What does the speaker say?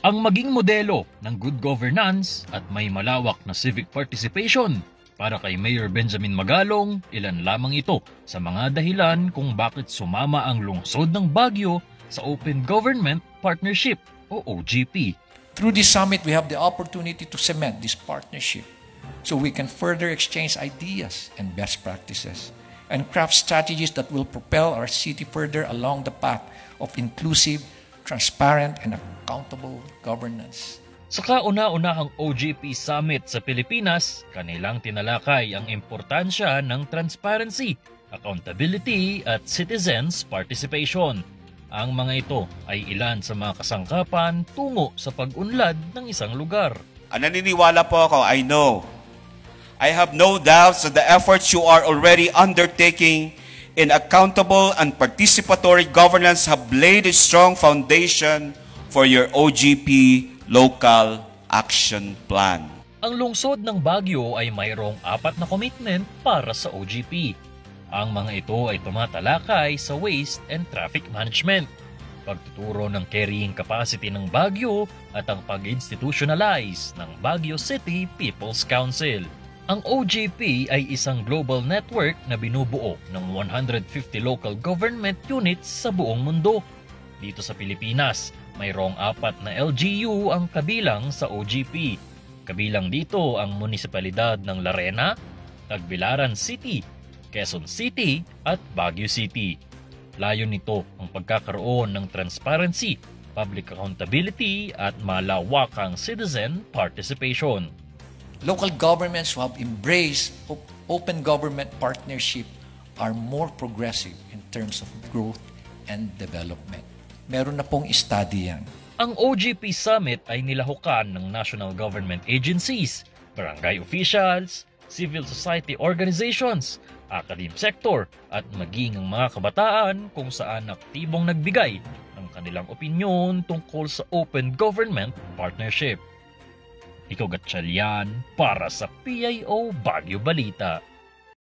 Ang maging modelo ng good governance at may malawak na civic participation. Para kay Mayor Benjamin Magalong, ilan lamang ito sa mga dahilan kung bakit sumama ang lungsod ng Baguio sa Open Government Partnership o OGP. Through this summit, we have the opportunity to cement this partnership so we can further exchange ideas and best practices and craft strategies that will propel our city further along the path of inclusive, transparent, and accountable governance. Sa kauna-unahang OGP Summit sa Pilipinas, kanilang tinalakay ang importansya ng transparency, accountability at citizens' participation. Ang mga ito ay ilan sa mga kasangkapan tungo sa pag-unlad ng isang lugar. Naniniwala po ako, I have no doubts that the efforts you are already undertaking in accountable and participatory governance have laid a strong foundation for your OGP Local Action Plan. Ang lungsod ng Baguio ay mayroong 4 na commitment para sa OGP. Ang mga ito ay tumatalakay sa waste and traffic management, pagtuturo ng carrying capacity ng Baguio at ang pag-institutionalize ng Baguio City People's Council. Ang OGP ay isang global network na binubuo ng 150 local government units sa buong mundo. Dito sa Pilipinas, mayroong 4 na LGU ang kabilang sa OGP. Kabilang dito ang munisipalidad ng Larena, Tagbilaran City, Quezon City at Baguio City. Layon nito ang pagkakaroon ng transparency, public accountability at malawakang citizen participation. Local governments who have embraced open government partnership are more progressive in terms of growth and development. Meron na pong study yan. Ang OGP Summit ay nilahukan ng national government agencies, barangay officials, civil society organizations, academic sector at maging ang mga kabataan kung saan aktibong nagbigay ng kanilang opinyon tungkol sa Open Government Partnership. Ikaw Gatchalian para sa PIO Baguio Balita.